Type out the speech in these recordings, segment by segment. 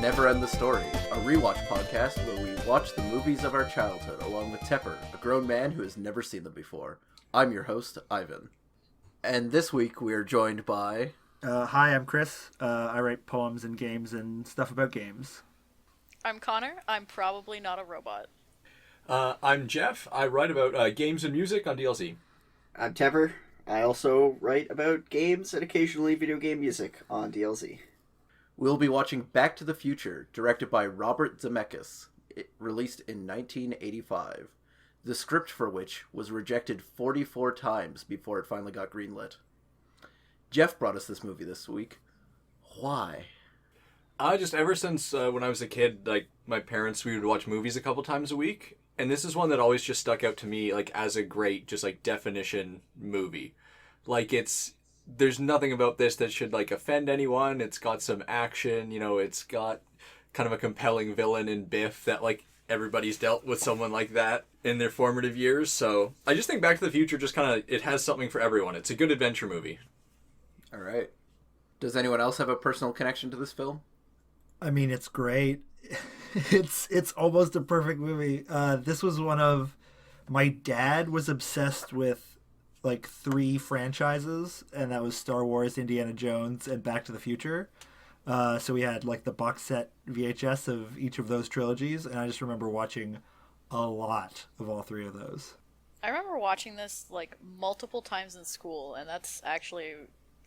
Never End the Story, a rewatch podcast where we watch the movies of our childhood along with Tepper, a grown man who has never seen them before. I'm your host, Ivan. And this week we are joined by... Hi, I'm Chris. I write poems and games and stuff about games. I'm Connor. I'm probably not a robot. I'm Jeff. I write about games and music on DLC. I'm Tepper. I also write about games and occasionally video game music on DLC. We'll be watching Back to the Future, directed by Robert Zemeckis, released in 1985, the script for which was rejected 44 times before it finally got greenlit. Jeff brought us this movie this week. Why? Just ever since when I was a kid, my parents, we would watch movies a couple times a week, and this is one that always just stuck out to me, as a great, definition movie. There's nothing about this that should, offend anyone. It's got some action, it's got kind of a compelling villain in Biff that, everybody's dealt with someone like that in their formative years. So I just think Back to the Future it has something for everyone. It's a good adventure movie. All right. Does anyone else have a personal connection to this film? I mean, it's great. It's almost a perfect movie. This was one of... My dad was obsessed with 3 franchises, and that was Star Wars, Indiana Jones, and Back to the Future. So we had the box set VHS of each of those trilogies, and I just remember watching a lot of all 3 of those. I remember watching this multiple times in school, and that's actually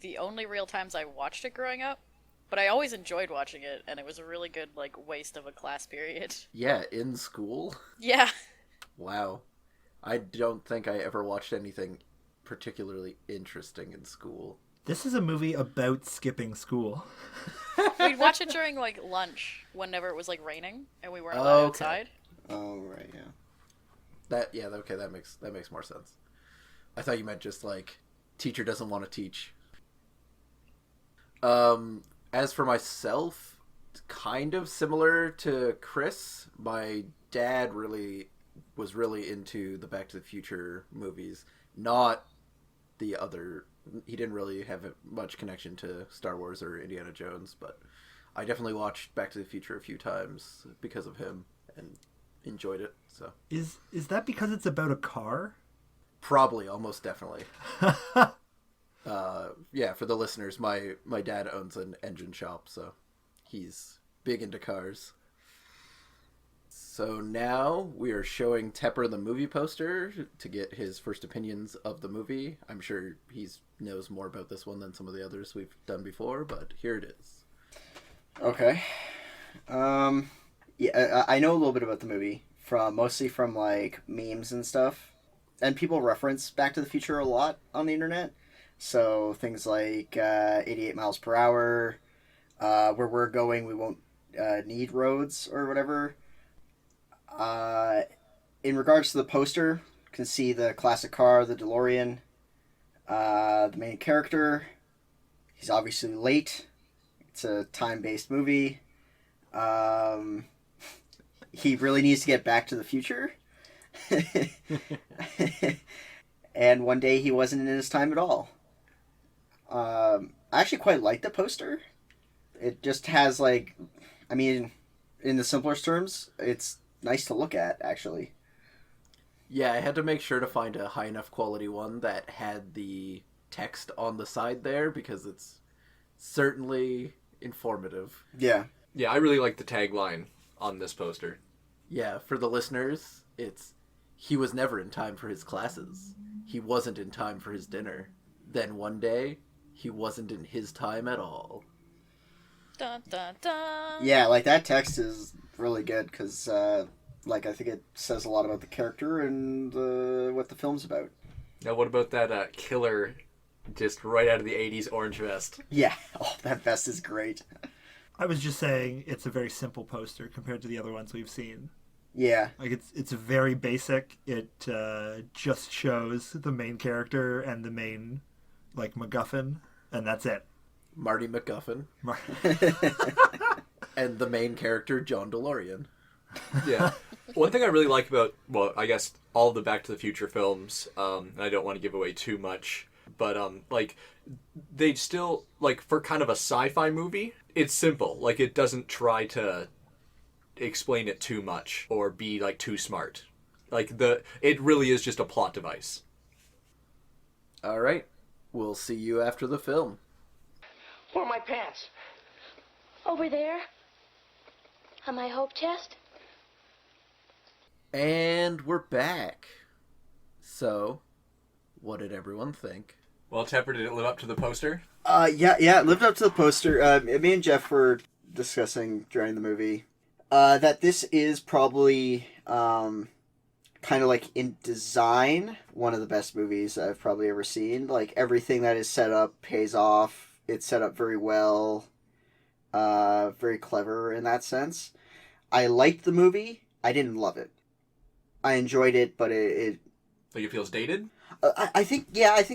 the only real times I watched it growing up. But I always enjoyed watching it, and it was a really good waste of a class period. Yeah, in school? Yeah. Wow. I don't think I ever watched anything particularly interesting in school. This is a movie about skipping school. We'd watch it during lunch whenever it was raining and we weren't allowed outside. Oh right, yeah. That makes more sense. I thought you meant just teacher doesn't want to teach. As for myself, kind of similar to Chris, my dad was really into the Back to the Future movies, not the other. He didn't really have much connection to Star Wars or Indiana Jones, but I definitely watched Back to the Future a few times because of him and enjoyed it. So is that because it's about a car? Probably, almost definitely. Yeah, for the listeners, my dad owns an engine shop, so he's big into cars. So now we are showing Tepper the movie poster to get his first opinions of the movie. I'm sure he knows more about this one than some of the others we've done before, but here it is. Okay. Yeah, I know a little bit about the movie, mostly from memes and stuff. And people reference Back to the Future a lot on the internet. So things like 88 miles per hour, where we're going, we won't need roads or whatever. In regards to the poster, you can see the classic car, the DeLorean. The main character, he's obviously late. It's a time-based movie. He really needs to get back to the future. And one day he wasn't in his time at all. I actually quite like the poster. It just has in the simplest terms, it's nice to look at, actually. Yeah, I had to make sure to find a high enough quality one that had the text on the side there, because it's certainly informative. Yeah. Yeah, I really like the tagline on this poster. Yeah, for the listeners, it's, he was never in time for his classes. He wasn't in time for his dinner. Then one day, he wasn't in his time at all. Dun, dun, dun. Yeah, that text is really good, because, I think it says a lot about the character and what the film's about. Now, what about that killer, just right out of the 80s orange vest? Yeah, that vest is great. I was just saying it's a very simple poster compared to the other ones we've seen. Yeah. It's very basic. It just shows the main character and the main, MacGuffin, and that's it. Marty McGuffin. And the main character, John DeLorean. Yeah. One thing I really like about, I guess all the Back to the Future films, and I don't want to give away too much, but like they still like for kind of a sci-fi movie, it's simple. Like it doesn't try to explain it too much or be like too smart. Like it really is just a plot device. All right. We'll see you after the film. Where are my pants? Over there. On my hope chest. And we're back. So, what did everyone think? Well, Tepper, did it live up to the poster? Yeah, it lived up to the poster. Me and Jeff were discussing during the movie that this is probably kind of like in design one of the best movies I've probably ever seen. Like everything that is set up pays off. It's set up very well. Very clever in that sense. I liked the movie. I didn't love it. I enjoyed it, but it Like it feels dated? I think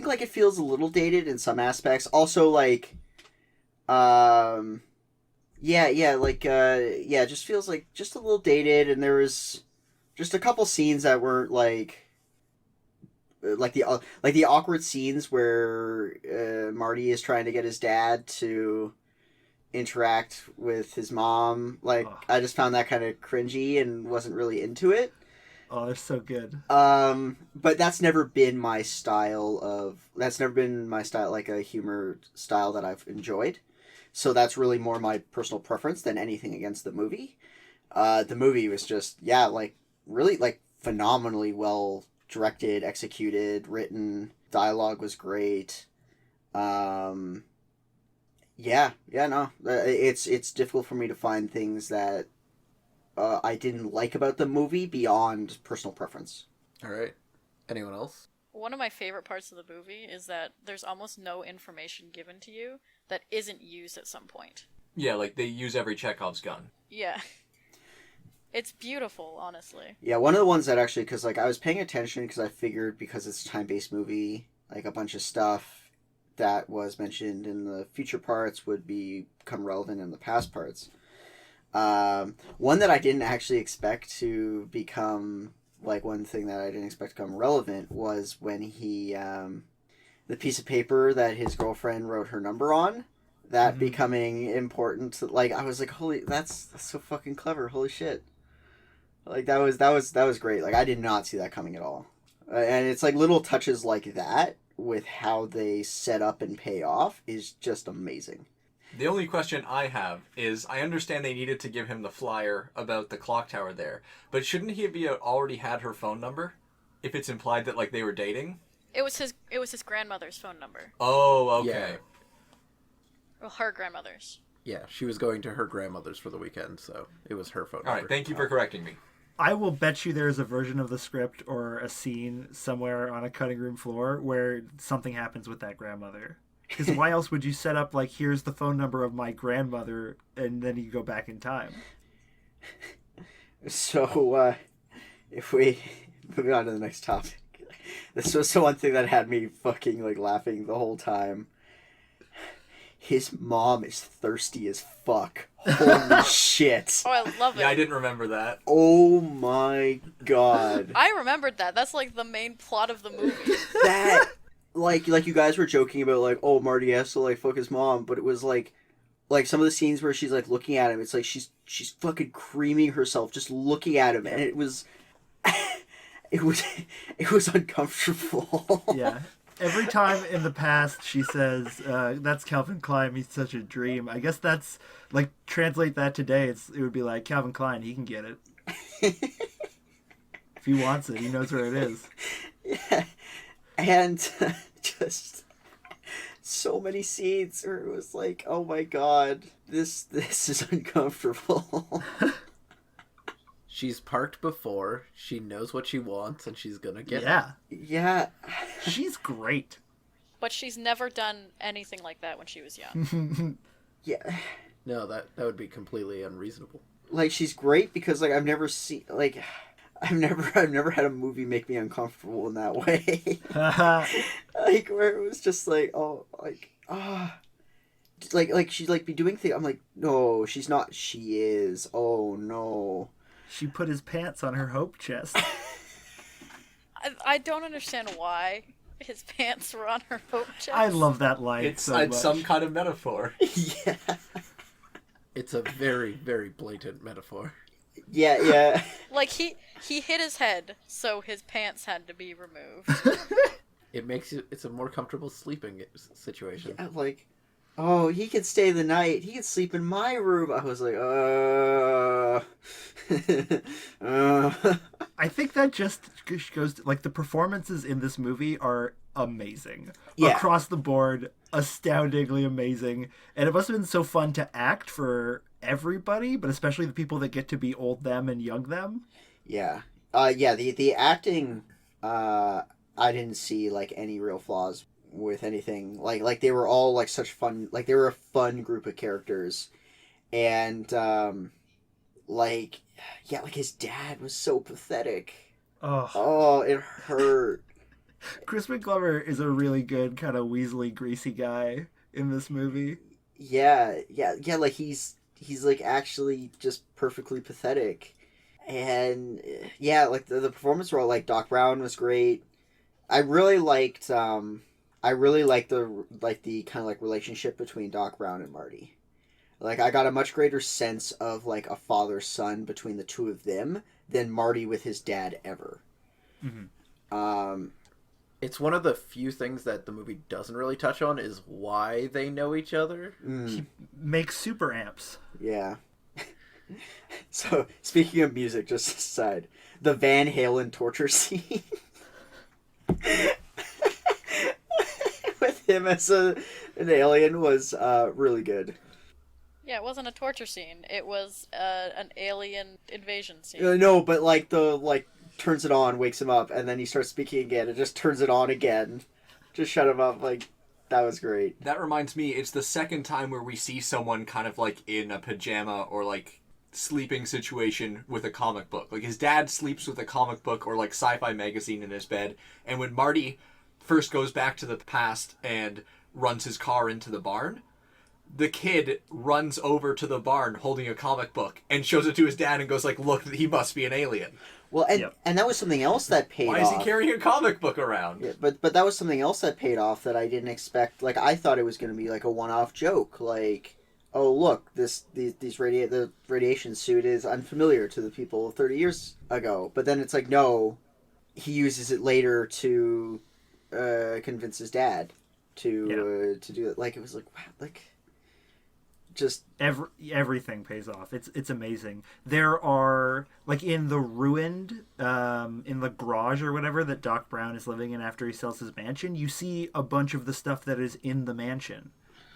like it feels a little dated in some aspects. Also, like, it just feels like just a little dated, and there was just a couple scenes that weren't like the awkward scenes where Marty is trying to get his dad to interact with his mom. Like, I just found that kind of cringy and wasn't really into it. Oh, they're so good. But that's never been my style, like a humor style that I've enjoyed. So that's really more my personal preference than anything against the movie. The movie was just, really, phenomenally well directed, executed, written. Dialogue was great. It's difficult for me to find things that I didn't like about the movie beyond personal preference. All right. Anyone else? One of my favorite parts of the movie is that there's almost no information given to you that isn't used at some point. Yeah, like they use every Chekhov's gun. Yeah. It's beautiful, honestly. Yeah, one of the ones that actually, because I was paying attention because I figured because it's a time-based movie, like a bunch of stuff that was mentioned in the future parts would become relevant in the past parts. One that I didn't actually expect to become, one thing that I didn't expect to become relevant was when he, the piece of paper that his girlfriend wrote her number on, that becoming important. I was like, holy, that's so fucking clever. Holy shit. That was great. I did not see that coming at all. And it's little touches like that with how they set up and pay off is just amazing. The only question I have is, I understand they needed to give him the flyer about the clock tower there, but shouldn't he have already had her phone number? If it's implied that they were dating? It was his grandmother's phone number. Oh, okay. Yeah. Well, her grandmother's. Yeah, she was going to her grandmother's for the weekend, so it was her phone number. All right, thank you for correcting me. I will bet you there's a version of the script or a scene somewhere on a cutting room floor where something happens with that grandmother. Because why else would you set up, here's the phone number of my grandmother, and then you go back in time? So, if we move on to the next topic, this was the one thing that had me fucking, laughing the whole time. His mom is thirsty as fuck. Holy shit. Oh, I love it. Yeah, I didn't remember that. Oh my god. I remembered that. That's the main plot of the movie. That, like you guys were joking about, oh, Marty has to, fuck his mom, but it was, some of the scenes where she's, looking at him, it's she's fucking creaming herself just looking at him, and it was, it was uncomfortable. Yeah. Every time in the past she says, that's Calvin Klein, he's such a dream. I guess that's, translate that today, it would be Calvin Klein, he can get it. If he wants it, he knows where it is. Yeah. And just so many scenes where it was oh my god, this is uncomfortable. She's parked before, she knows what she wants, and she's gonna get it. Yeah. Yeah. She's great. But she's never done anything like that when she was young. Yeah. No, that would be completely unreasonable. She's great because I've never seen I've never had a movie make me uncomfortable in that way. Where it was just she'd be doing things. I'm no, she's not. She is. Oh no. She put his pants on her hope chest. I don't understand why His pants were on her hope chest. I love that line It's so much. some kind of metaphor. Yeah. It's a very, very blatant metaphor. Yeah. Like, he hit his head, so his pants had to be removed. It's a more comfortable sleeping situation. Yeah, like, oh, he could stay the night. He could sleep in my room. I was like, I think that just goes to, like, the performances in this movie are amazing. Yeah. Across the board, astoundingly amazing. And it must have been so fun to act for everybody, but especially the people that get to be old them and young them. Yeah. The acting, I didn't see, like, any real flaws with anything. Like they were all, like, such fun, like, they were a fun group of characters. And, like, yeah, like, his dad was so pathetic. Oh, it hurt. Crispin Glover is a really good kind of Weasley greasy guy in this movie. Yeah, like, he's like, actually just perfectly pathetic. And, yeah, like, the performance role, like, Doc Brown was great. I really liked the kind of, like, relationship between Doc Brown and Marty. Like, I got a much greater sense of, like, a father-son between the two of them than Marty with his dad ever. Mm-hmm. It's one of the few things that the movie doesn't really touch on is why they know each other. He makes super amps. Yeah. So, speaking of music, just aside, the Van Halen torture scene with him as an alien was really good. Yeah, it wasn't a torture scene. It was an alien invasion scene. No, but, like, turns it on, wakes him up, and then he starts speaking again, and just turns it on again. Just shut him up, like, that was great. That reminds me, it's the second time where we see someone kind of, like, in a pajama or, like, sleeping situation with a comic book. Like, his dad sleeps with a comic book or, like, sci-fi magazine in his bed, and when Marty first goes back to the past and runs his car into the barn, the kid runs over to the barn holding a comic book and shows it to his dad and goes like, look, he must be an alien. Well, and that was something else that paid off. Why is he carrying a comic book around? Yeah, but that was something else that paid off that I didn't expect. Like, I thought it was going to be like a one-off joke. Like, oh, look, the radiation suit is unfamiliar to the people 30 years ago. But then it's like, no, he uses it later to convince his dad to do it. Like, it was like, wow, like, just everything pays off. It's amazing. There are, like, in the ruined in the garage or whatever that Doc Brown is living in after he sells his mansion, you see a bunch of the stuff that is in the mansion,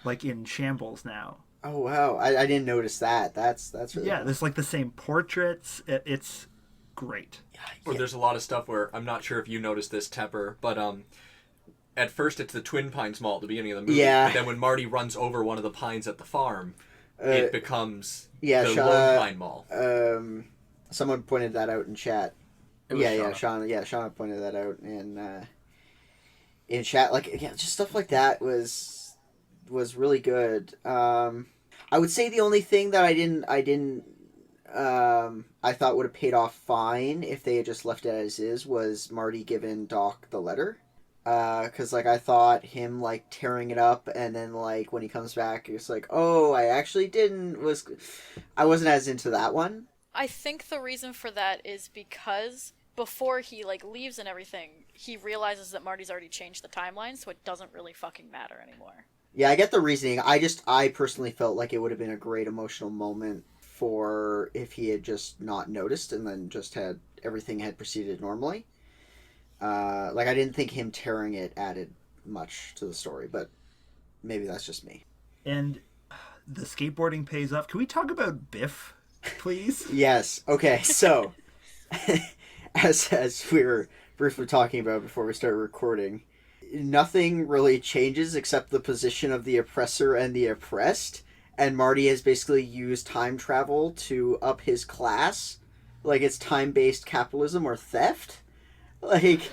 like, in shambles now. Oh wow, I didn't notice that. That's really cool. There's, like, the same portraits. It's great. Or there's a lot of stuff where I'm not sure if you noticed this, Tepper, but at first it's the Twin Pines Mall at the beginning of the movie. Yeah. But then when Marty runs over one of the pines at the farm, it becomes the Sean, Lone Pine Mall. Someone pointed that out in chat. Sean. Sean pointed that out in chat. Like, yeah, just stuff like that was really good. I would say the only thing that I thought would have paid off fine if they had just left it as is was Marty giving Doc the letter. Because, like, I thought him, like, tearing it up, and then, like, when he comes back, it's like, oh, I actually I wasn't as into that one. I think the reason for that is because before he, like, leaves and everything, he realizes that Marty's already changed the timeline, so it doesn't really fucking matter anymore. Yeah, I get the reasoning. I personally felt like it would have been a great emotional moment for if he had just not noticed and then just had everything had proceeded normally. Like, I didn't think him tearing it added much to the story, but maybe that's just me. And the skateboarding pays off. Can we talk about Biff, please? Yes. Okay, so as we were briefly talking about before we started recording, nothing really changes except the position of the oppressor and the oppressed, and Marty has basically used time travel to up his class. Like, it's time-based capitalism or theft. Like,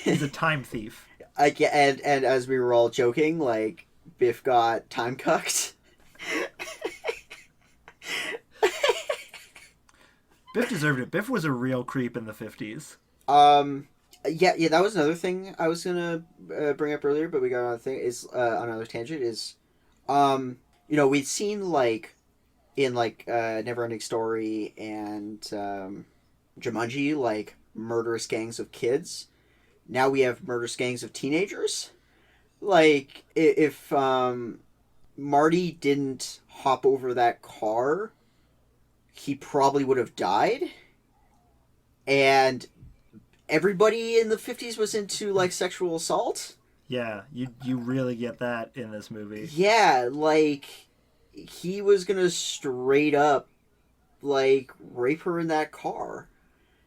He's a time thief. and as we were all joking, like, Biff got time cucked. Biff deserved it. Biff was a real creep in the 50s. Yeah, that was another thing I was gonna bring up earlier, but we got another thing is on another tangent is, um, we'd seen like in like Neverending Story and Jumanji like murderous gangs of kids. Now we have murderous gangs of teenagers. Like if Marty didn't hop over that car, he probably would have died. And everybody in the 50s was into like sexual assault. Yeah, you really get that in this movie. Yeah, like he was gonna straight up like rape her in that car.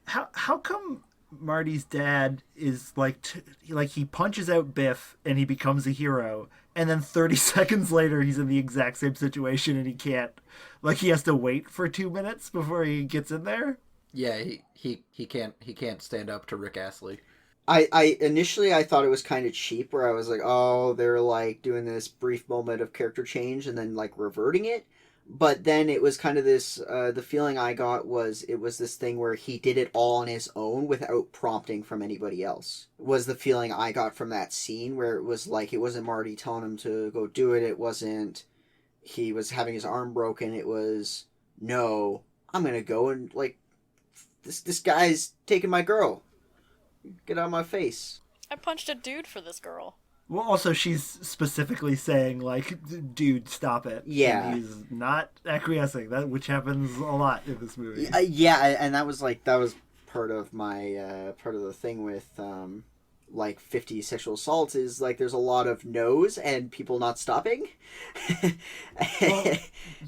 How come Marty's dad is like he punches out Biff and he becomes a hero, and then 30 seconds later he's in the exact same situation and he can't, like he has to wait for 2 minutes before he gets in there. Yeah, he can't stand up to Rick Astley. I initially I thought it was kind of cheap, where I was like, oh, they're like doing this brief moment of character change and then like reverting it. But then it was kind of this. The feeling I got was it was this thing where he did it all on his own without prompting from anybody else. Was the feeling I got from that scene, where it was like it wasn't Marty telling him to go do it. It wasn't he was having his arm broken. It was, no, I'm gonna go and like this guy's taking my girl. Get out of my face. I punched a dude for this girl. Well, also she's specifically saying like, "Dude, stop it." Yeah, and he's not acquiescing. Which happens a lot in this movie. Yeah, and that was part of my part of the thing with like 50 sexual assaults is like there's a lot of no's and people not stopping. Well,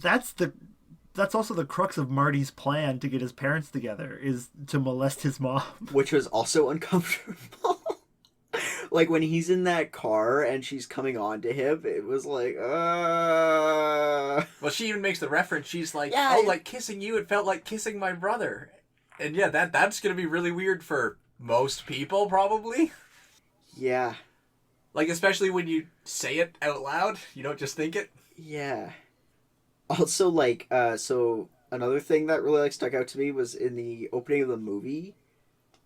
that's also the crux of Marty's plan to get his parents together, is to molest his mom. Which was also uncomfortable. Like when he's in that car and she's coming on to him, it was like, Well, she even makes the reference. She's like, yeah, oh, like kissing you, it felt like kissing my brother. And yeah, that's going to be really weird for most people, probably. Yeah. Like, especially when you say it out loud, you don't just think it. Yeah. Also, like, so another thing that really like stuck out to me was in the opening of the movie,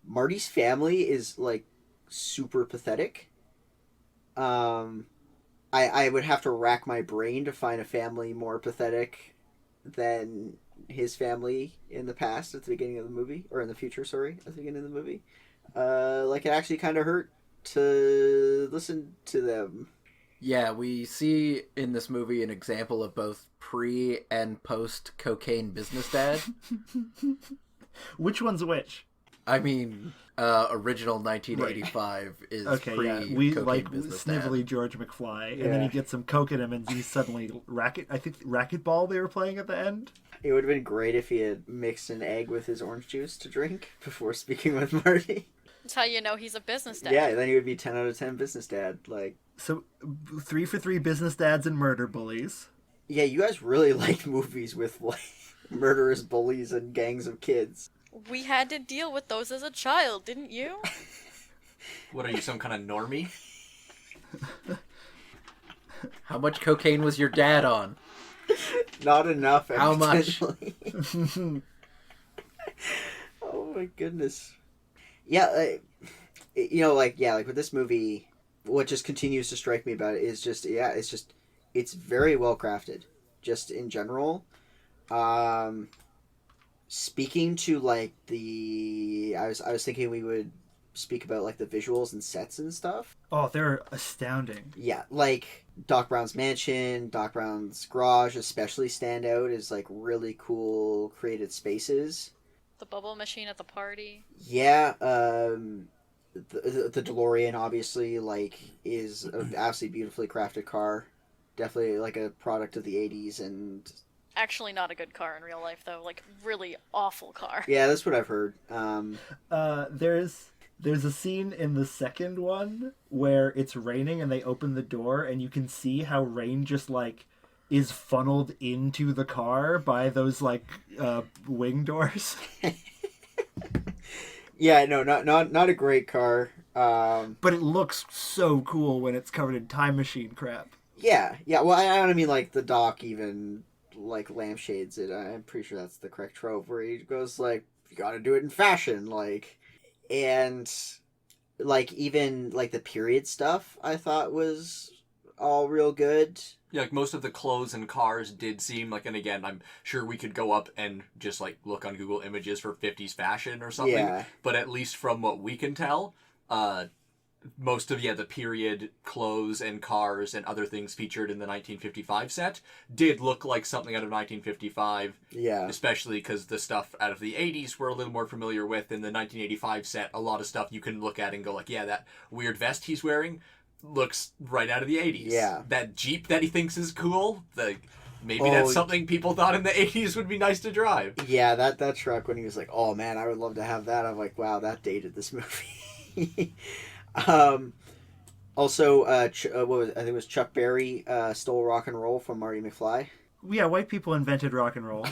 Marty's family is like super pathetic. I would have to rack my brain to find a family more pathetic than his family in the past at the beginning of the movie, or in the future, sorry, at the beginning of the movie. Like it actually kind of hurt to listen to them. Yeah, we see in this movie an example of both pre and post cocaine business dad. Which one's which? I mean, original 1985 is Okay, pre yeah. We cocaine like business snivelly dad. George McFly, Yeah. and then he gets some coke in him, and he's suddenly racquetball they were playing at the end. It would have been great if he had mixed an egg with his orange juice to drink before speaking with Marty. That's how you know he's a business dad. Yeah, then he would be 10 out of 10 business dad. Like, So 3 for 3 business dads and murder bullies. yeah, you guys really like movies with like murderous bullies and gangs of kids. We had to deal with those as a child, didn't you? What are you, some kind of normie? How much cocaine was your dad on? Not enough. How much? Evidently. Oh my goodness. Yeah, like with this movie, what just continues to strike me about it is just, it's very well crafted, just in general. Speaking to like I was thinking we would speak about like the visuals and sets and stuff. Oh, they're astounding. Yeah, like Doc Brown's mansion, Doc Brown's garage especially stand out as like really cool created spaces. The bubble machine at the party. Yeah, the DeLorean obviously like is an absolutely beautifully crafted car. Definitely like a product of the 80s, and Actually not a good car in real life, though. Like, really awful car. yeah, that's what I've heard. There's a scene in the second one where it's raining and they open the door and you can see how rain just like is funneled into the car by those like wing doors. Yeah, no, not a great car. But it looks so cool when it's covered in time machine crap. Yeah. Well, I don't mean like the Doc even like lampshades it. I'm pretty sure that's the correct trope where he goes like, "You got to do it in fashion," like, and like even like the period stuff I thought was all real good. Yeah, like most of the clothes and cars did seem like, and again, I'm sure we could go up and just like look on Google Images for 50s fashion or something. Yeah. But at least from what we can tell, most of the period clothes and cars and other things featured in the 1955 set did look like something out of 1955. Yeah. Especially because the stuff out of the 80s we're a little more familiar with. In the 1985 set, a lot of stuff you can look at and go like, yeah, that weird vest he's wearing looks right out of the 80s. Yeah. That Jeep that he thinks is cool, maybe that's something people thought in the 80s would be nice to drive. Yeah, that truck when he was like, oh man, I would love to have that. I'm like, wow, that dated this movie. Also, what was, I think it was Chuck Berry stole rock and roll from Marty McFly. Yeah, white people invented rock and roll.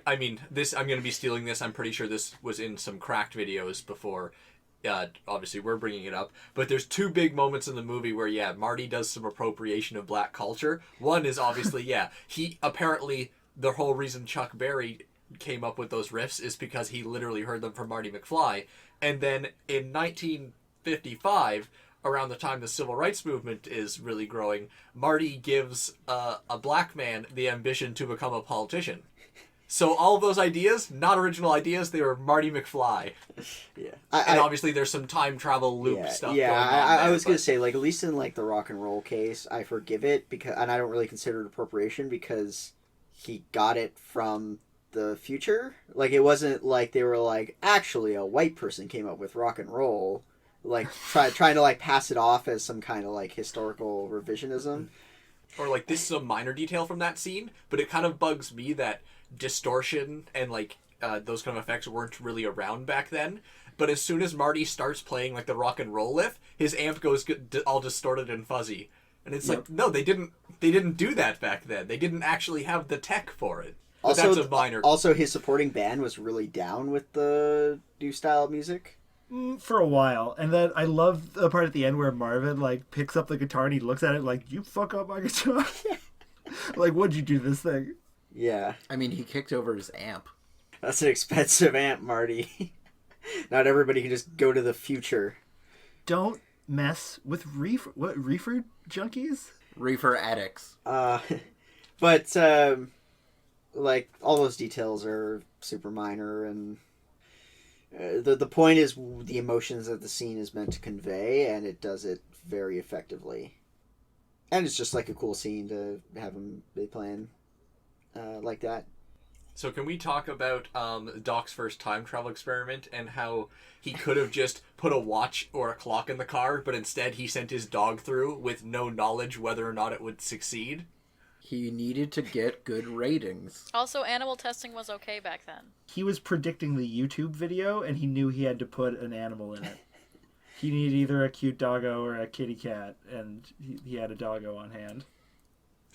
I'm going to be stealing this. I'm pretty sure this was in some Cracked videos before. Obviously, we're bringing it up. But there's two big moments in the movie where, Marty does some appropriation of black culture. One is obviously, he apparently, the whole reason Chuck Berry came up with those riffs is because he literally heard them from Marty McFly. And then in 1955, around the time the civil rights movement is really growing, Marty gives a black man the ambition to become a politician. So all of those ideas, not original ideas, they were Marty McFly. Yeah. And obviously there's some time travel loop stuff going on I there, was going to say, like, at least in, like, the rock and roll case, I forgive it, and I don't really consider it appropriation because he got it from the future. Like, it wasn't like they were like, actually, a white person came up with rock and roll. Like, trying to, like, pass it off as some kind of, like, historical revisionism. Or, like, this is a minor detail from that scene, but it kind of bugs me that distortion and like those kind of effects weren't really around back then. But as soon as Marty starts playing like the rock and roll lift, his amp goes all distorted and fuzzy, and it's like, no, they didn't do that back then. They didn't actually have the tech for it. But Also, that's a minor. Also, his supporting band was really down with the new style of music. For a while, and then I love the part at the end where Marvin like picks up the guitar and he looks at it like, you fuck up my guitar. Like, what'd you do to this thing? Yeah. I mean, he kicked over his amp. That's an expensive amp, Marty. Not everybody can just go to the future. Don't mess with reefer junkies? Reefer addicts. But like, all those details are super minor, and the point is the emotions that the scene is meant to convey, and it does it very effectively. And it's just like a cool scene to have them be playing like that. So can we talk about Doc's first time travel experiment and how he could have just put a watch or a clock in the car, but instead he sent his dog through with no knowledge whether or not it would succeed? He needed to get good ratings. Also, animal testing was okay back then. He was predicting the YouTube video, and he knew he had to put an animal in it. He needed either a cute doggo or a kitty cat, and he had a doggo on hand.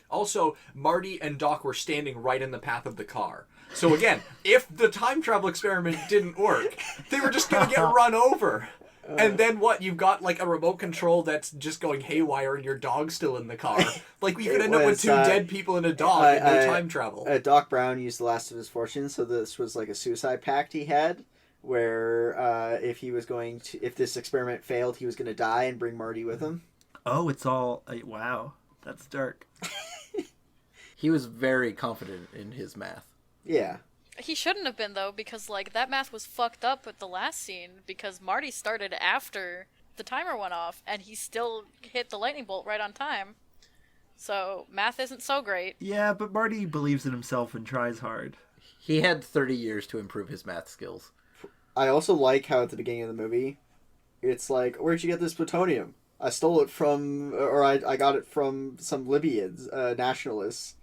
Also, Marty and Doc were standing right in the path of the car. So again, if the time travel experiment didn't work, they were just going to get run over. And then what? You've got like a remote control that's just going haywire and your dog's still in the car. Like, we could end up with two dead people and a dog and no time travel. Doc Brown used the last of his fortune, so this was like a suicide pact he had, where if this experiment failed, he was going to die and bring Marty with him. Oh, it's all... wow. That's dark. He was very confident in his math. Yeah. He shouldn't have been, though, because, like, that math was fucked up with the last scene, because Marty started after the timer went off, and he still hit the lightning bolt right on time. So, math isn't so great. Yeah, but Marty believes in himself and tries hard. He had 30 years to improve his math skills. I also like how at the beginning of the movie, it's like, where'd you get this plutonium? I stole it from, or I got it from some Libyans, nationalists.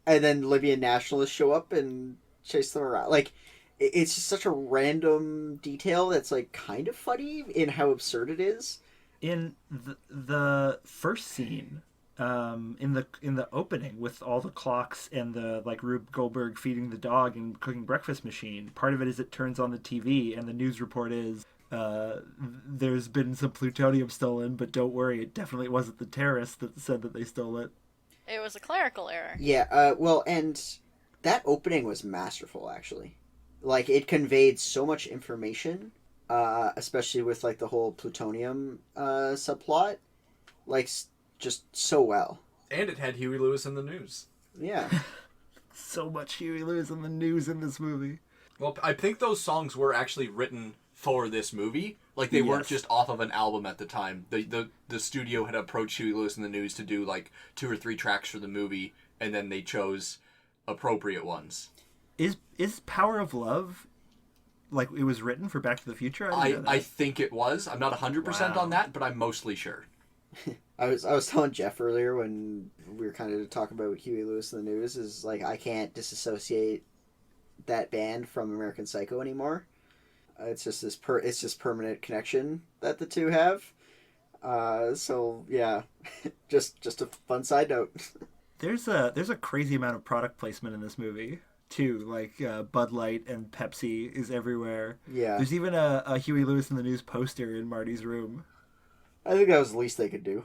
And then Libyan nationalists show up and chase them around. Like, it's just such a random detail that's, like, kind of funny in how absurd it is. In the first scene, in the opening with all the clocks and the, like, Rube Goldberg feeding the dog and cooking breakfast machine, part of it is it turns on the TV and the news report is, there's been some plutonium stolen, but don't worry, it definitely wasn't the terrorists that said that they stole it. It was a clerical error. Yeah, well, and that opening was masterful, actually. Like, it conveyed so much information especially with like the whole plutonium subplot, like just so well. And it had Huey Lewis in the news. Yeah. So much Huey Lewis in the news in this movie. Well, I think those songs were actually written for this movie. Like, they weren't just off of an album at the time. The studio had approached Huey Lewis in the News to do, like, 2 or 3 tracks for the movie, and then they chose appropriate ones. Is Power of Love, like, it was written for Back to the Future? I think it was. I'm not 100% on that, but I'm mostly sure. I was telling Jeff earlier when we were kind of talking about Huey Lewis in the News, is like I can't disassociate that band from American Psycho anymore. It's just it's just permanent connection that the two have. So yeah, just a fun side note. There's a crazy amount of product placement in this movie too. Like Bud Light and Pepsi is everywhere. Yeah, there's even a Huey Lewis in the News poster in Marty's room. I think that was the least they could do.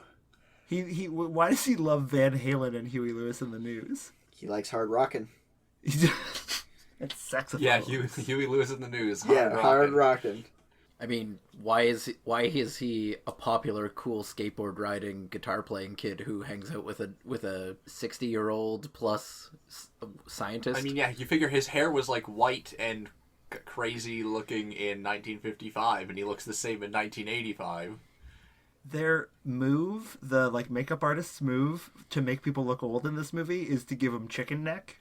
Why does he love Van Halen and Huey Lewis in the News? He likes hard rocking. It's saxophone. Yeah, Huey Lewis in the News. Hard rocking. I mean, why is he a popular, cool skateboard riding, guitar playing kid who hangs out with a 60-year-old plus scientist? I mean, yeah, you figure his hair was like white and crazy looking in 1955, and he looks the same in 1985. Their move, the like makeup artist's move to make people look old in this movie, is to give them chicken neck.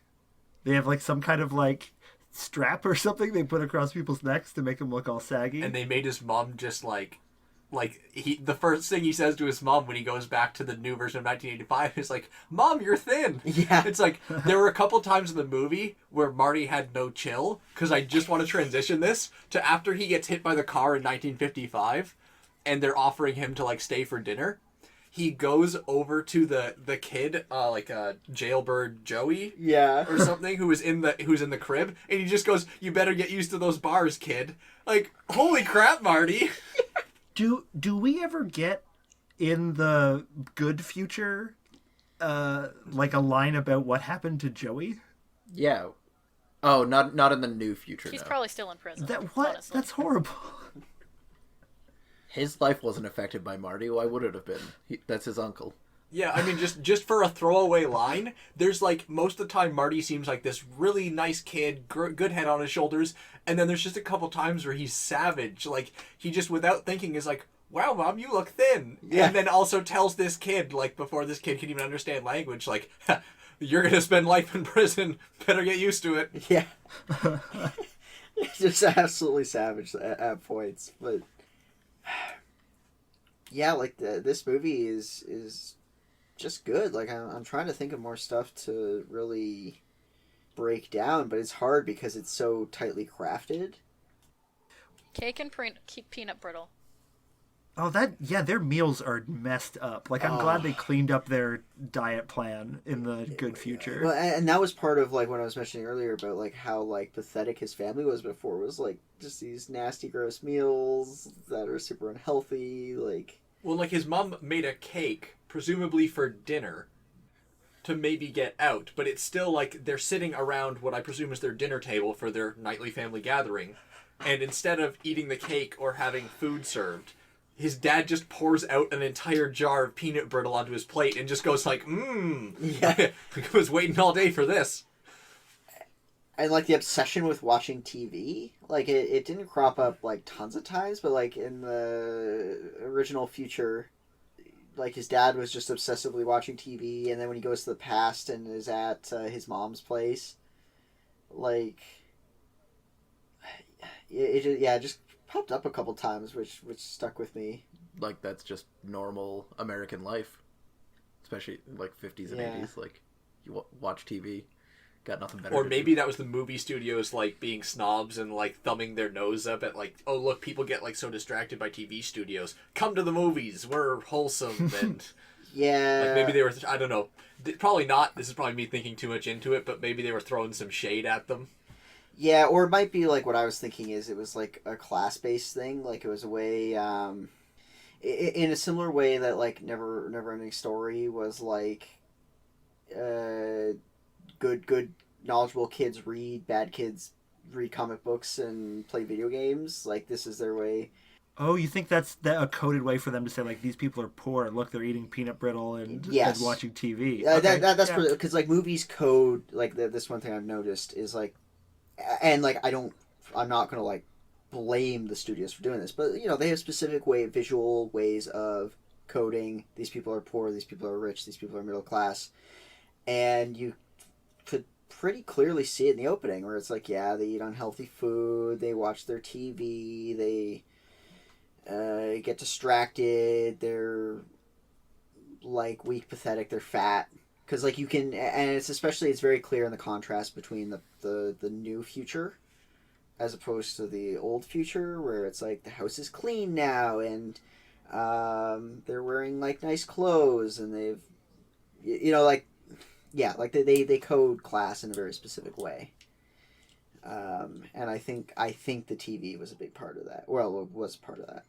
They have like some kind of like strap or something they put across people's necks to make them look all saggy. And they made his mom just the first thing he says to his mom when he goes back to the new version of 1985 is like, "Mom, you're thin." Yeah. It's like there were a couple times in the movie where Marty had no chill, because I just want to transition this to after he gets hit by the car in 1955 and they're offering him to like stay for dinner. He goes over to the kid, jailbird Joey, or something, who's in the crib, and he just goes, "You better get used to those bars, kid." Like, holy crap, Marty! Do we ever get in the good future, like a line about what happened to Joey? Yeah. Oh, not in the new future. He's no. probably still in prison. Honestly. That's horrible. His life wasn't affected by Marty. Why would it have been? That's his uncle. Yeah, I mean, just for a throwaway line, there's like, most of the time Marty seems like this really nice kid, good head on his shoulders, and then there's just a couple times where he's savage. Like, he just, without thinking, is like, "Wow, Mom, you look thin." Yeah. And then also tells this kid, like, before this kid can even understand language, like, "You're gonna spend life in prison. Better get used to it." Yeah. Just absolutely savage at points, but yeah, like this movie is just good. Like I'm trying to think of more stuff to really break down, but it's hard because it's so tightly crafted. Cake and peanut brittle. Oh, their meals are messed up. Like, I'm glad they cleaned up their diet plan in the good future. Well, and that was part of, like, what I was mentioning earlier about, like, how, like, pathetic his family was before. Was, like, just these nasty, gross meals that are super unhealthy, like... Well, like, his mom made a cake, presumably for dinner, to maybe get out. But it's still, like, they're sitting around what I presume is their dinner table for their nightly family gathering. And instead of eating the cake or having food served, his dad just pours out an entire jar of peanut brittle onto his plate and just goes like, Yeah. I was waiting all day for this. And, like, the obsession with watching TV, like, it didn't crop up, like, tons of times, but, like, in the original future, like, his dad was just obsessively watching TV, and then when he goes to the past and is at his mom's place, like, it just popped up a couple times, which stuck with me. Like, that's just normal American life, especially like 50s and 80s. Like, you watch TV, got nothing better. Or to maybe do. that was the movie studios, like, being snobs and, like, thumbing their nose up at, like, oh, look, people get, like, so distracted by TV studios. Come to the movies. We're wholesome. And Yeah. like, maybe they were, I don't know. Probably not. This is probably me thinking too much into it, but maybe they were throwing some shade at them. Yeah, or it might be, like, what I was thinking is it was, like, a class-based thing. Like, it was a way, in a similar way that, like, Never Ending Story was, like, good, knowledgeable kids read, bad kids read comic books and play video games. Like, this is their way. Oh, you think that's a coded way for them to say, like, these people are poor. Look, they're eating peanut brittle and watching TV. Okay. That's because like movies code, like this one thing I've noticed is like, and like I'm not gonna like blame the studios for doing this, but you know they have specific visual ways of coding. These people are poor. These people are rich. These people are middle class, and you could pretty clearly see it in the opening where it's like, yeah, they eat unhealthy food. They watch their TV. They get distracted. They're like weak, pathetic. They're fat because like you can, and it's very clear in the contrast between the new future as opposed to the old future where it's like the house is clean now and they're wearing like nice clothes and they've like they code class in a very specific way. And I think the TV was a big part of that. Well, it was part of that.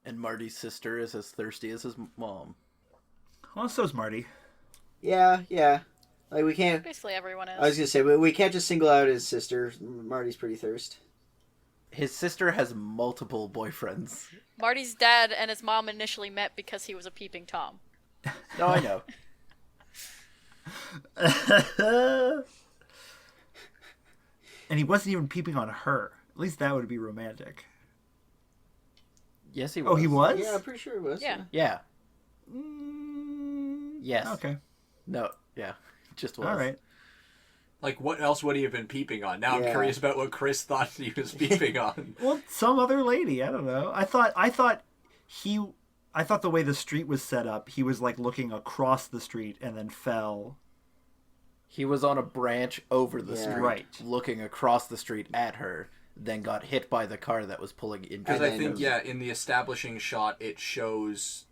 And Marty's sister is as thirsty as his mom. Well, so's Marty. Yeah. Like we can't. Basically, everyone is. I was gonna say we can't just single out his sister. Marty's pretty thirst. His sister has multiple boyfriends. Marty's dad and his mom initially met because he was a peeping Tom. No, I know. And he wasn't even peeping on her. At least that would be romantic. Yes, he was. Oh, he was? Yeah, I'm pretty sure it was. Yeah. Yeah. Yes. Okay. No. Yeah. Just was. All right. Like, what else would he have been peeping on? Now I'm curious about what Chris thought he was peeping on. Well, some other lady. I don't know. I thought the way the street was set up, he was like looking across the street and then fell. He was on a branch over the street, right, looking across the street at her, then got hit by the car that was pulling into Because the I think, in the establishing shot, it shows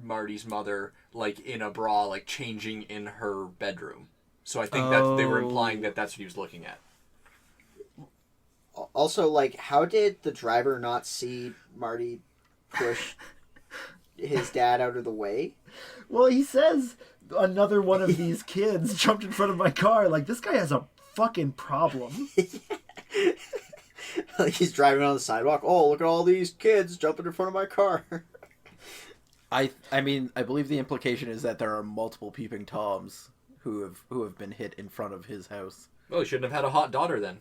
Marty's mother, like, in a bra, like, changing in her bedroom. So I think that they were implying that that's what he was looking at. Also, like, how did the driver not see Marty push his dad out of the way? Well, he says another one of these kids jumped in front of my car. Like, this guy has a fucking problem. Like, he's driving on the sidewalk. Oh, look at all these kids jumping in front of my car. I mean, I believe the implication is that there are multiple peeping Toms who have been hit in front of his house. Well, he shouldn't have had a hot daughter then.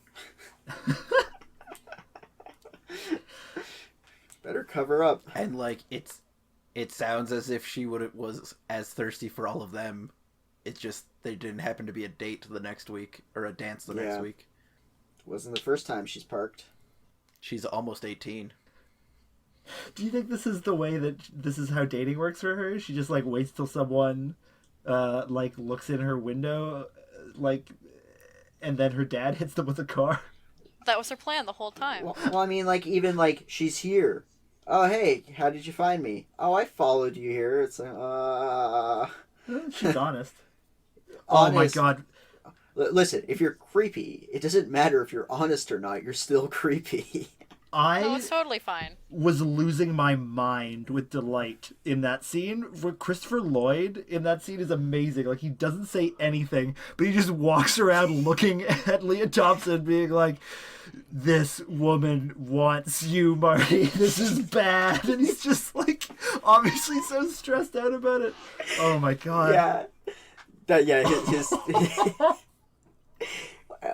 Better cover up. And like it sounds as if she was as thirsty for all of them. It's just they didn't happen to be a date the next week or a dance the next week. Wasn't the first time she's parked. She's almost 18. Do you think this is the way that this is how dating works for her? She just like waits till someone like looks in her window, like, and then her dad hits them with a car. That was her plan the whole time. Well, I mean, like, even like she's here. Oh, hey, how did you find me? Oh, I followed you here. It's like, She's honest. honest. Oh my god. Listen, if you're creepy, it doesn't matter if you're honest or not. You're still creepy. No, it's totally fine. Was losing my mind with delight in that scene. Christopher Lloyd in that scene is amazing. Like, he doesn't say anything, but he just walks around looking at Leah Thompson being like, this woman wants you, Marty. This is bad. And he's just like obviously so stressed out about it. Oh my god. His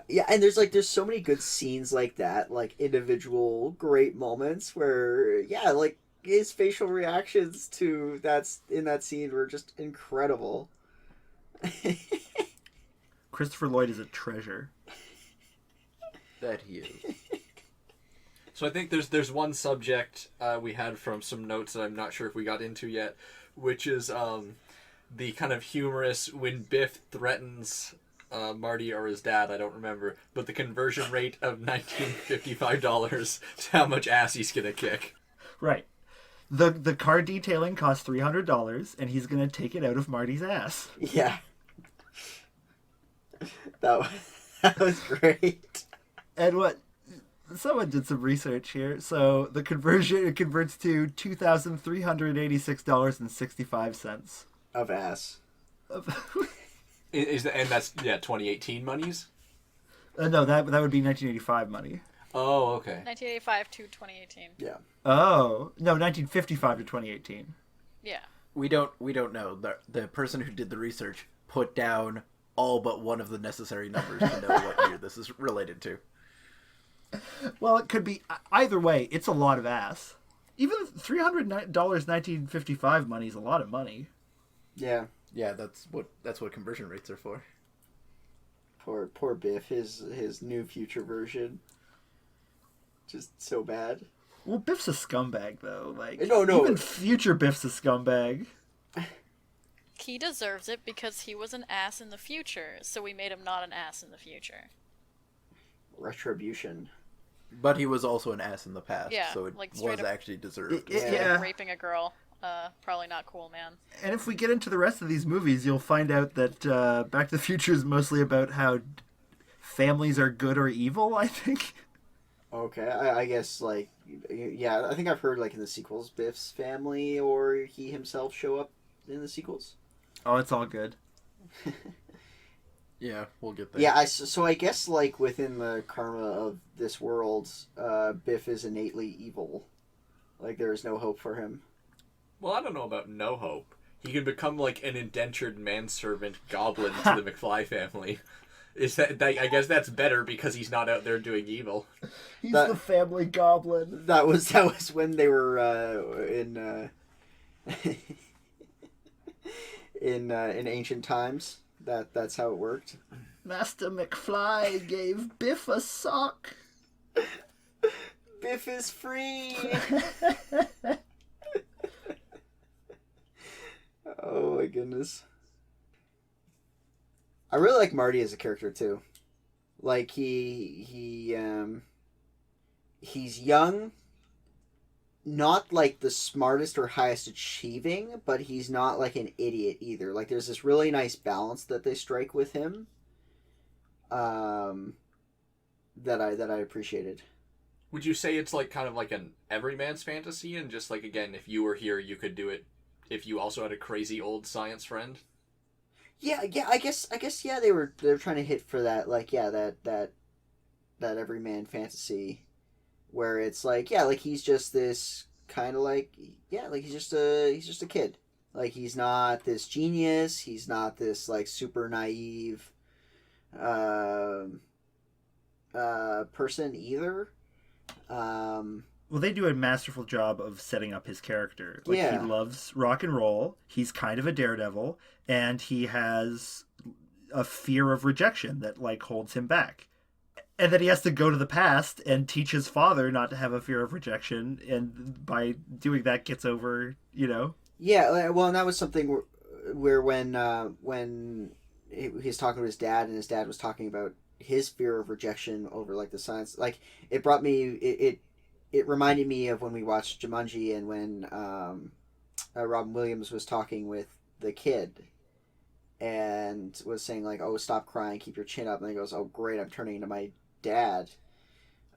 yeah, and there's so many good scenes like that, like individual great moments where like his facial reactions to that's in that scene were just incredible. Christopher Lloyd is a treasure. That he is. So I think there's one subject we had from some notes that I'm not sure if we got into yet, which is the kind of humorous when Biff threatens Marty or his dad, I don't remember, but the conversion rate of $1955 to how much ass he's gonna kick. Right. The car detailing costs $300, and he's gonna take it out of Marty's ass. Yeah. That was great. And what? Someone did some research here. So the conversion, it converts to $2,386.65 of ass. And that's 2018 monies. No, that would be 1985 money. Oh, okay. 1985 to 2018. Yeah. Oh no, 1955 to 2018. Yeah. We don't know. The person who did the research put down all but one of the necessary numbers to know what year this is related to. Well, it could be either way. It's a lot of ass. Even $300 1955 money is a lot of money. Yeah. Yeah, that's what conversion rates are for. Poor Biff, his new future version. Just so bad. Well, Biff's a scumbag though. Like No. even future Biff's a scumbag. He deserves it because he was an ass in the future, so we made him not an ass in the future. Retribution. But he was also an ass in the past, Yeah, so it like, was straight up- actually deserved. Yeah. Raping a girl, probably not cool, man. And if we get into the rest of these movies, you'll find out that Back to the Future is mostly about how families are good or evil, I think. Okay, I guess, like, yeah, I think I've heard, like, in the sequels, Biff's family or he himself show up in the sequels. Oh, it's all good. Yeah, we'll get there. Yeah, so I guess, like, within the karma of this world, Biff is innately evil. Like, there is no hope for him. Well, I don't know about no hope. He can become like an indentured manservant goblin to the McFly family. Is that I guess that's better because he's not out there doing evil. He's That- the family goblin. That was when they were in in ancient times. That's how it worked. Master McFly gave Biff a sock. Biff is free. Oh my goodness. I really like Marty as a character too. Like he's young, not like the smartest or highest achieving, but he's not like an idiot either. Like there's this really nice balance that they strike with him. That I appreciated. Would you say it's like kind of like an everyman's fantasy, and just like again, if you were here, you could do it. If you also had a crazy old science friend. Yeah. I guess. Yeah, they're trying to hit for that. Like, yeah, that everyman fantasy, where it's like, yeah, like he's just this kind of like, yeah, like he's just a kid. Like he's not this genius. He's not this like super naive, person either. Well, they do a masterful job of setting up his character. Like, Yeah. he loves rock and roll. He's kind of a daredevil, and he has a fear of rejection that like holds him back. And then he has to go to the past and teach his father not to have a fear of rejection, and by doing that gets over, Yeah, well, and that was something where when he's talking to his dad, and his dad was talking about his fear of rejection over like the science, like it brought me it reminded me of when we watched Jumanji, and when Robin Williams was talking with the kid and was saying like, "Oh, stop crying, keep your chin up," and he goes, "Oh, great, I'm turning into my dad."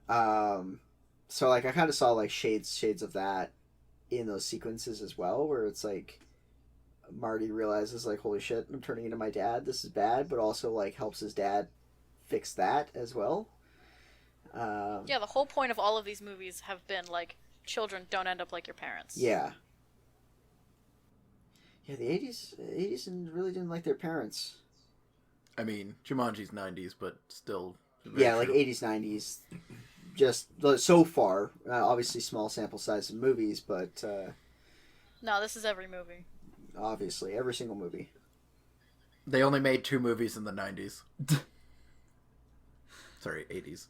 So like I kind of saw like shades of that in those sequences as well, where it's like Marty realizes like, holy shit, I'm turning into my dad, this is bad, but also like helps his dad fix that as well. Yeah, the whole point of all of these movies have been like, children don't end up like your parents. Yeah, the 80s really didn't like their parents. I mean, Jumanji's 90s, but still. Yeah, like 80s, 90s, just so far. Obviously, small sample size of movies, but No, this is every movie. obviously, every single movie. They only made 2 movies in the 90s. Sorry, 80s.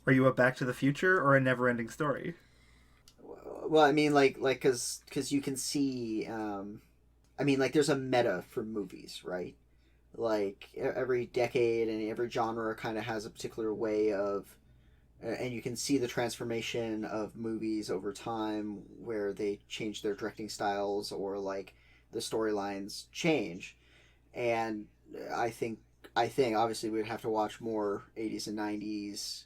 Are you a Back to the Future or a Never-Ending Story? Well, I mean, like, cause you can see, I mean, like, there's a meta for movies, right? Like, every decade and every genre kind of has a particular way of, and you can see the transformation of movies over time where they change their directing styles or, like, the storylines change. And I think obviously we'd have to watch more 80s and 90s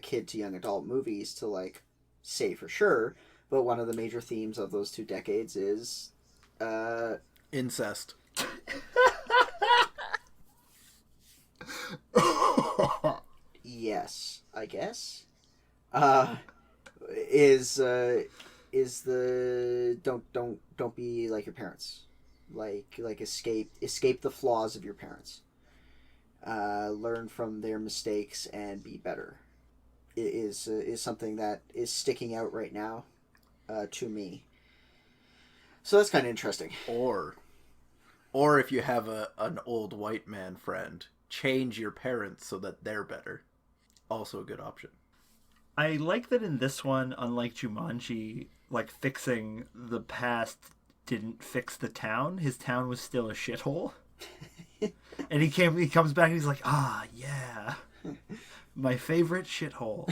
kid to young adult movies to, like, say for sure, but one of the major themes of those 2 decades is Incest. yes, I guess. Uh, is the don't be like your parents, like escape the flaws of your parents. Learn from their mistakes and be better. It is something that is sticking out right now, to me. So that's kind of interesting. Or if you have an old white man friend, change your parents so that they're better. Also a good option. I like that in this one, unlike Jumanji, like fixing the past didn't fix the town. His town was still a shithole. And he comes back and he's like, yeah. My favorite shithole.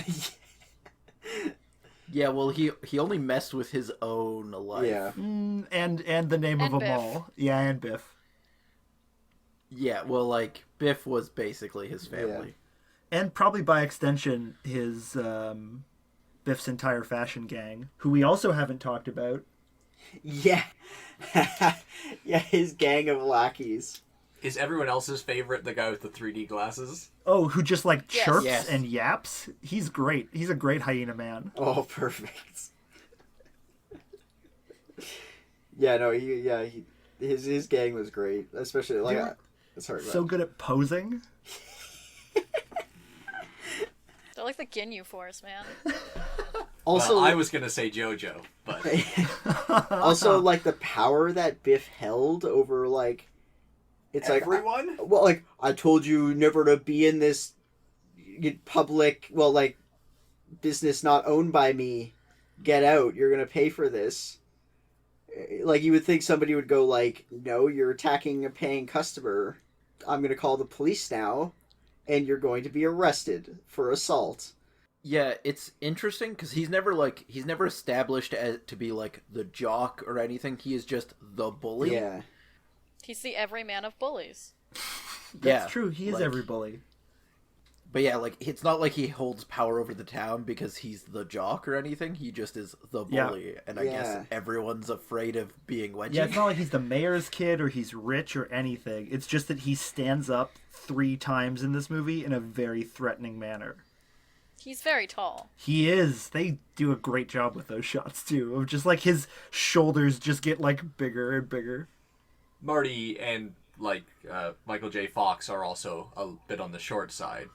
Yeah, well, he only messed with his own life. Yeah. And the name And of a Biff. mall. Yeah, and Biff. Yeah, well, like, Biff was basically his family. And probably by extension, his Biff's entire fashion gang, who we also haven't talked about. Yeah. Yeah, his gang of lackeys. Is everyone else's favorite the guy with the 3D glasses? Oh, who just like chirps Yes. and yaps? He's great. He's a great hyena man. Oh, perfect. Yeah, no, his gang was great, especially like. They're Sorry, so good at posing. They're like the Ginyu Force, man. Also, Well, I was gonna say JoJo, but also like the power that Biff held over like. It's everyone. like I told you never to be in this public, like business not owned by me. Get out! You're gonna pay for this. Like you would think somebody would go like, no, you're attacking a paying customer. I'm gonna call the police now, and you're going to be arrested for assault. Yeah, it's interesting because he's never established to be like the jock or anything. He is just the bully. Yeah. He's the everyman of bullies. That's true. He is like- every bully. But yeah, like it's not like he holds power over the town because he's the jock or anything. He just is the Yeah. bully, and I Yeah. guess everyone's afraid of being wedgie. Yeah, it's not like he's the mayor's kid or he's rich or anything. It's just that he stands up 3 times in this movie in a very threatening manner. He's very tall. He is. They do a great job with those shots too. Of just like his shoulders just get like bigger and bigger. Marty and like Michael J. Fox are also a bit on the short side.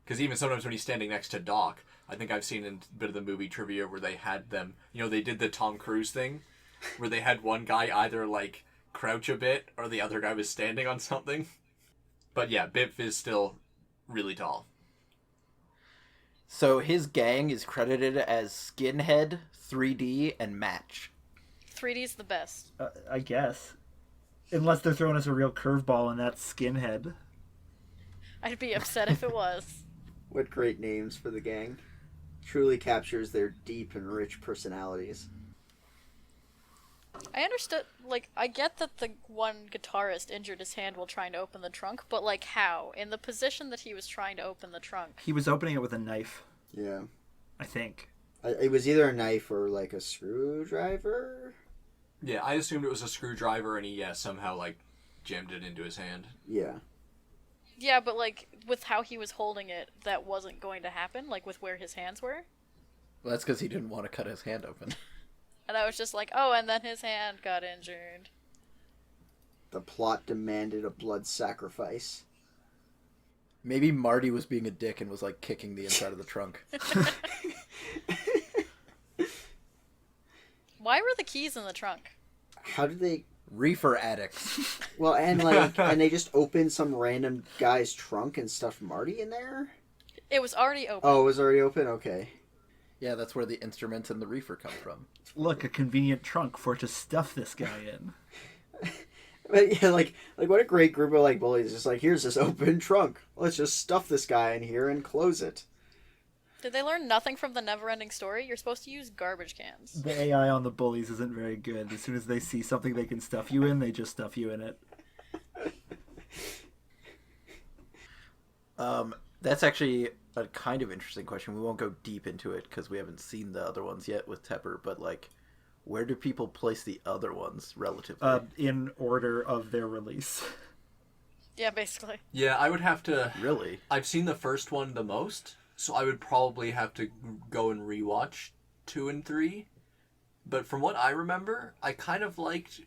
Because even sometimes when he's standing next to Doc, I think I've seen in a bit of the movie trivia where they had them, they did the Tom Cruise thing, where they had one guy either like crouch a bit or the other guy was standing on something. But yeah, Biff is still really tall. So his gang is credited as Skinhead, 3D, and Match. 3D's the best. I guess. Unless they're throwing us a real curveball and that's Skinhead. I'd be upset if it was. What great names for the gang. Truly captures their deep and rich personalities. I understood, I get that the one guitarist injured his hand while trying to open the trunk, but, how? In the position that he was trying to open the trunk. He was opening it with a knife, Yeah. I think. It was either a knife or like a screwdriver. Yeah, I assumed it was a screwdriver and he somehow jammed it into his hand. Yeah. Yeah, but, with how he was holding it, that wasn't going to happen, with where his hands were. Well, that's because he didn't want to cut his hand open. And I was just like, oh, and then his hand got injured. The plot demanded a blood sacrifice. Maybe Marty was being a dick and was kicking the inside of the trunk. Why were the keys in the trunk? How did they... Reefer addicts. Well, and and they just opened some random guy's trunk and stuffed Marty in there? It was already open. Oh, it was already open? Okay. Yeah, that's where the instruments and the reefer come from. Look, a convenient trunk for it to stuff this guy in. But yeah, what a great group of bullies. Just here's this open trunk. Let's just stuff this guy in here and close it. Did they learn nothing from the Never-Ending Story? You're supposed to use garbage cans. The AI on the bullies isn't very good. As soon as they see something they can stuff you in, they just stuff you in it. That's actually a kind of interesting question. We won't go deep into it because we haven't seen the other ones yet with Tepper, but where do people place the other ones relatively? In order of their release. Yeah, basically. Yeah, I would have to... Really? I've seen the first one the most, so I would probably have to go and rewatch 2 and 3. But from what I remember, I kind of liked,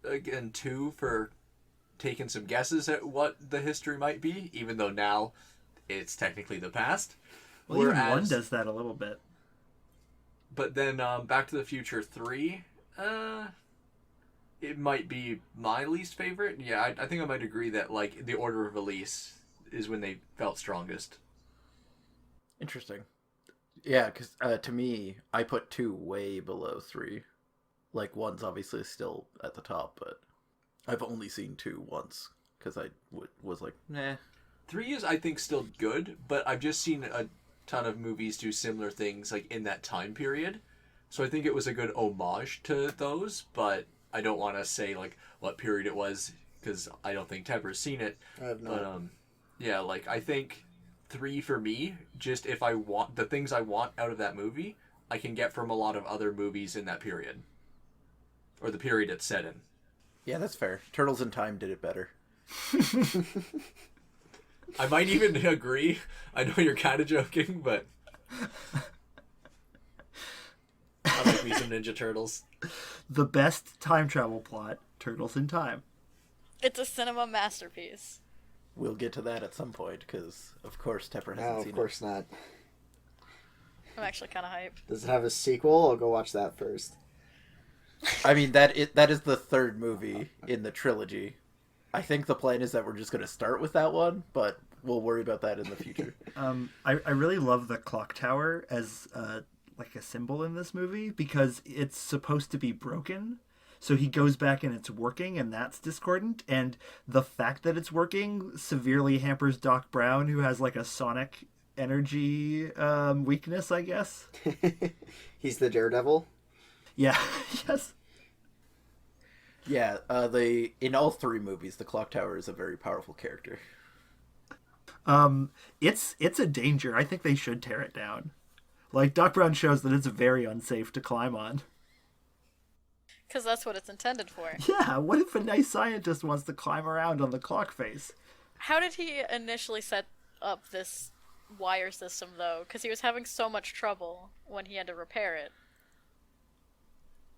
again, 2 for taking some guesses at what the history might be, even though now it's technically the past. Well, even 1 does that a little bit. But then Back to the Future 3, it might be my least favorite. Yeah, I think I might agree that, like, the order of release is when they felt strongest. Interesting. Yeah, because to me, I put 2 way below 3. Like, 1's obviously still at the top, but I've only seen 2 once, because I was like, nah. 3 is, I think, still good, but I've just seen a ton of movies do similar things, like, in that time period. So I think it was a good homage to those, but I don't want to say, like, what period it was, because I don't think Tepper's seen it. I have not. But, yeah, like, I think 3 for me, just if I want the things I want out of that movie, I can get from a lot of other movies in that period. Or the period it's set in. Yeah, that's fair. Turtles in Time did it better. I might even agree. I know you're kind of joking, but I like me some Ninja Turtles. The best time travel plot, Turtles in Time. It's a cinema masterpiece. We'll get to that at some point, because, of course, Tepper hasn't No, seen of course not. I'm actually kind of hyped. Does it have a sequel? I'll go watch that first. it. I mean, that is the 3rd movie in the trilogy. I think the plan is that we're just going to start with that one, but we'll worry about that in the future. I really love the clock tower as like a symbol in this movie, because it's supposed to be broken. So he goes back and it's working, and that's discordant. And the fact that it's working severely hampers Doc Brown, who has like a sonic energy weakness, I guess. He's the Daredevil. Yeah, yes. Yeah, in all 3 movies, the clock tower is a very powerful character. It's a danger. I think they should tear it down. Like, Doc Brown shows that it's very unsafe to climb on. Because that's what it's intended for. Yeah, what if a nice scientist wants to climb around on the clock face? How did he initially set up this wire system, though? Because he was having so much trouble when he had to repair it.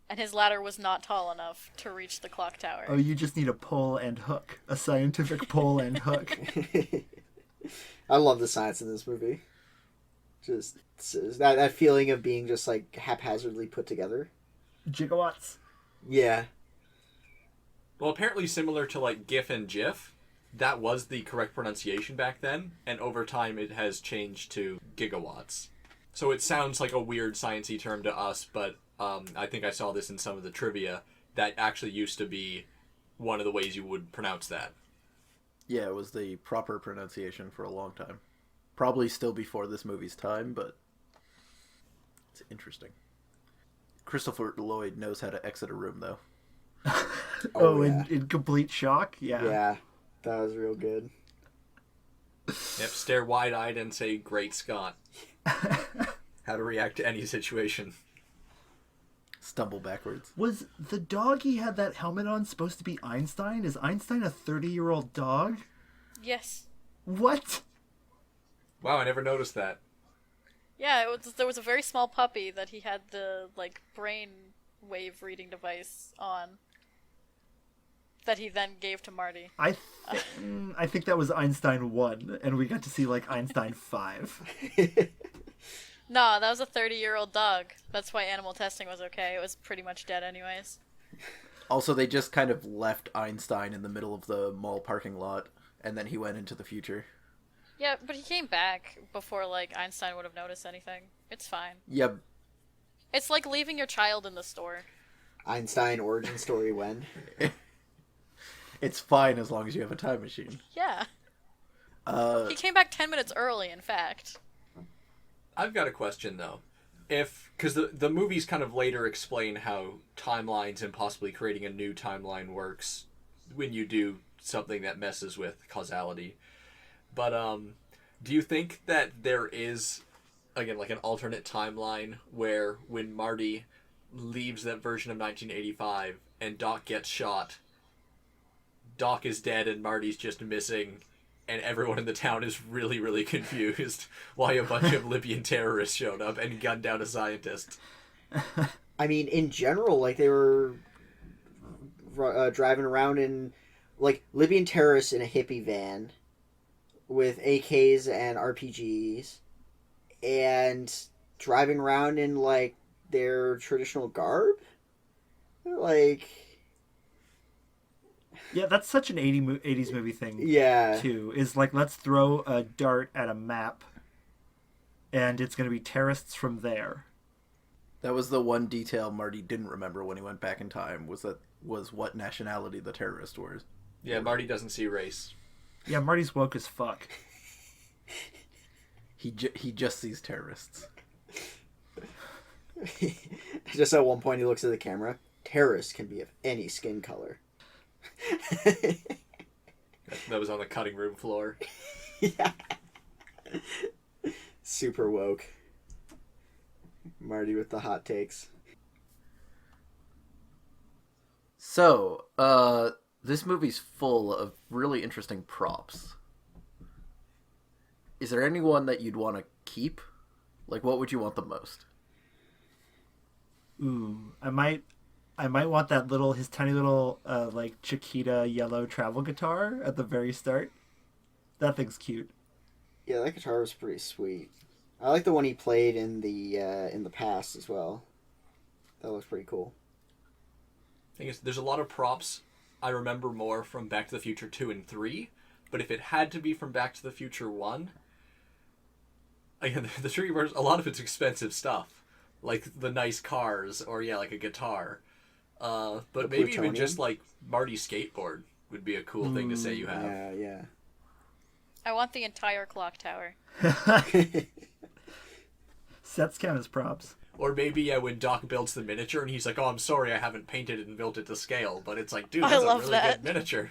And his ladder was not tall enough to reach the clock tower. Oh, you just need a pull and hook. A scientific pull and hook. I love the science in this movie. Just that feeling of being just like haphazardly put together. Gigawatts. Yeah. Well, apparently similar to, like, GIF and GIF, that was the correct pronunciation back then, and over time it has changed to gigawatts. So it sounds like a weird sciencey term to us, but I think I saw this in some of the trivia. That actually used to be one of the ways you would pronounce that. Yeah, it was the proper pronunciation for a long time. Probably still before this movie's time, but it's interesting. Christopher Lloyd knows how to exit a room, though. Yeah. In complete shock? Yeah. Yeah, that was real good. Yep, stare wide-eyed and say, "Great Scott." How to react to any situation. Stumble backwards. Was the dog he had that helmet on supposed to be Einstein? Is Einstein a 30-year-old dog? Yes. What? Wow, I never noticed that. Yeah, there was a very small puppy that he had the, like, brain wave reading device on that he then gave to Marty. I think that was Einstein 1, and we got to see, like, Einstein 5. No, that was a 30-year-old dog. That's why animal testing was okay. It was pretty much dead anyways. Also, they just kind of left Einstein in the middle of the mall parking lot, and then he went into the future. Yeah, but he came back before, like, Einstein would have noticed anything. It's fine. Yep. It's like leaving your child in the store. Einstein origin story when? It's fine as long as you have a time machine. Yeah. He came back 10 minutes early, in fact. I've got a question, though. Because the movies kind of later explain how timelines and possibly creating a new timeline works when you do something that messes with causality. But do you think that there is, again, like an alternate timeline where when Marty leaves that version of 1985 and Doc gets shot, Doc is dead and Marty's just missing, and everyone in the town is really, really confused why a bunch of Libyan terrorists showed up and gunned down a scientist. I mean, in general, like, they were driving around in, like, Libyan terrorists in a hippie van with AKs and RPGs, and driving around in, like, their traditional garb. Like, Yeah, that's such an 80s movie thing, yeah. too. Is like, let's throw a dart at a map, and it's going to be terrorists from there. That was the one detail Marty didn't remember when he went back in time, was what nationality the terrorists were. Yeah, Marty doesn't see race. Yeah, Marty's woke as fuck. He just sees terrorists. Just at one point, he looks at the camera. Terrorists can be of any skin color. That was on the cutting room floor. Yeah. Super woke. Marty with the hot takes. So, this movie's full of really interesting props. Is there anyone that you'd want to keep? Like, what would you want the most? Ooh, I might want that his tiny little, like, Chiquita yellow travel guitar at the very start. That thing's cute. Yeah, that guitar was pretty sweet. I like the one he played in the past as well. That looks pretty cool. Thing is, there's a lot of props I remember more from Back to the Future 2 and 3, but if it had to be from Back to the Future 1, again, the tricky part is a lot of it's expensive stuff. Like the nice cars, or yeah, like a guitar. But The maybe plutonium? even just like Marty's skateboard would be a cool thing to say you have. Yeah, yeah. I want the entire clock tower. Sets count as props. Or maybe when Doc builds the miniature and he's like, "Oh, I'm sorry, I haven't painted it and built it to scale," but it's like, dude, I that's a love really that. good miniature.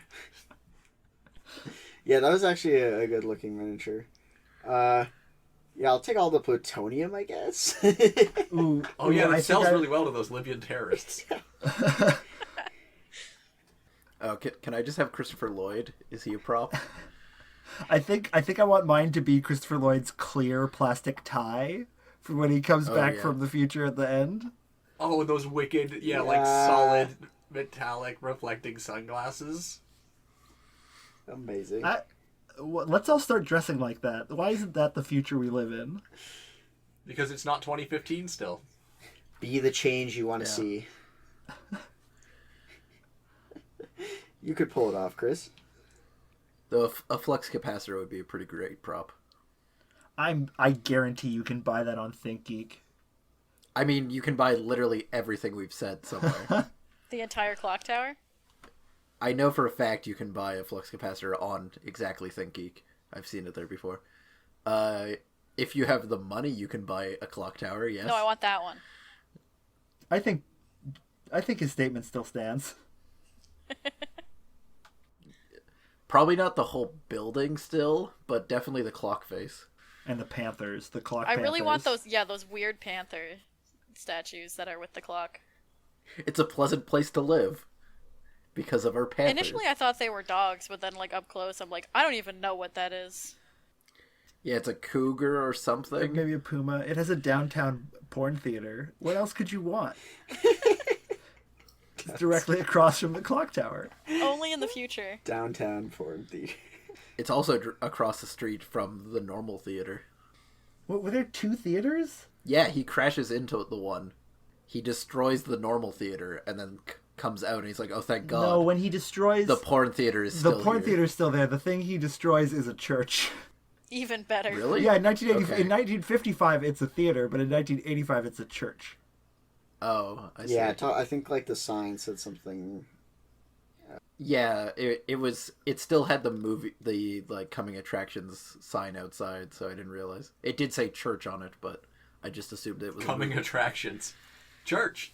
Yeah, that was actually a good looking miniature. Yeah, I'll take all the plutonium, I guess. Ooh, Oh yeah, I it think sells I- really well to those Libyan terrorists. Oh, can I just have Christopher Lloyd? Is he a prop? I think I want mine to be Christopher Lloyd's clear plastic tie for when he comes back yeah. from the future at the end. Oh, those wicked, like Yeah. solid metallic reflecting sunglasses. Amazing. Let's all start dressing like that. Why isn't that the future we live in? Because it's not 2015 still. Be the change you want to Yeah. see. You could pull it off, Chris. Though a flux capacitor would be a pretty great prop. I guarantee you can buy that on ThinkGeek. I mean, you can buy literally everything we've said somewhere. The entire clock tower? I know for a fact you can buy a flux capacitor on exactly ThinkGeek. I've seen it there before. If you have the money, you can buy a clock tower, yes. No, I want that one. I think his statement still stands. Probably not the whole building still, but definitely the clock face. And the Panthers, the clock I Panthers. really want those weird panther statues that are with the clock. It's a pleasant place to live because of our panthers. Initially I thought they were dogs, but then like up close I'm like, I don't even know what that is. Yeah, it's a cougar or Or something. maybe a puma. It has a downtown porn theater. What else could you want? It's directly across from the clock tower. Only in the future. Downtown porn theater. It's also across the street from the normal theater. What, were there two theaters? Yeah, he crashes into the one. He destroys the normal theater and then comes out and he's like, "Oh, thank God." No, when he destroys the porn theater is still the porn here. theater's still there. The thing he destroys is a church. Even better. Really? Yeah, in 1980, Okay. in 1955 it's a theater, but in 1985 it's a church. Oh, I see. Yeah, I think like the sign said something. Yeah, it still had the like coming attractions sign outside, so I didn't realize. It did say church on it, but I just assumed it was a Coming movie. attractions. Church.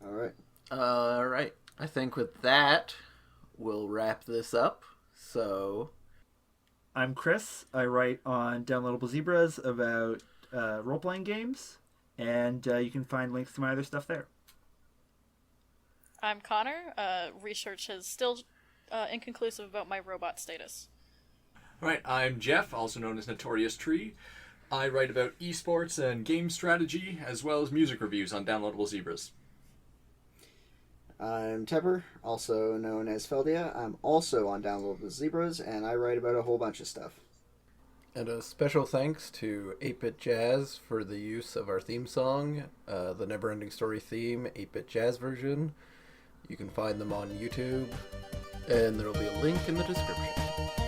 All right. All right. I think with that, we'll wrap this up. So, I'm Chris. I write on Downloadable Zebras about role-playing games, and you can find links to my other stuff there. I'm Connor. Research is still inconclusive about my robot status. Alright, I'm Jeff, also known as Notorious Tree. I write about esports and game strategy, as well as music reviews on Downloadable Zebras. I'm Tepper, also known as Feldia. I'm also on Downloadable Zebras, and I write about a whole bunch of stuff. And a special thanks to 8-Bit Jazz for the use of our theme song, the Neverending Story theme, 8-Bit Jazz version. You can find them on YouTube, and there will be a link in the description.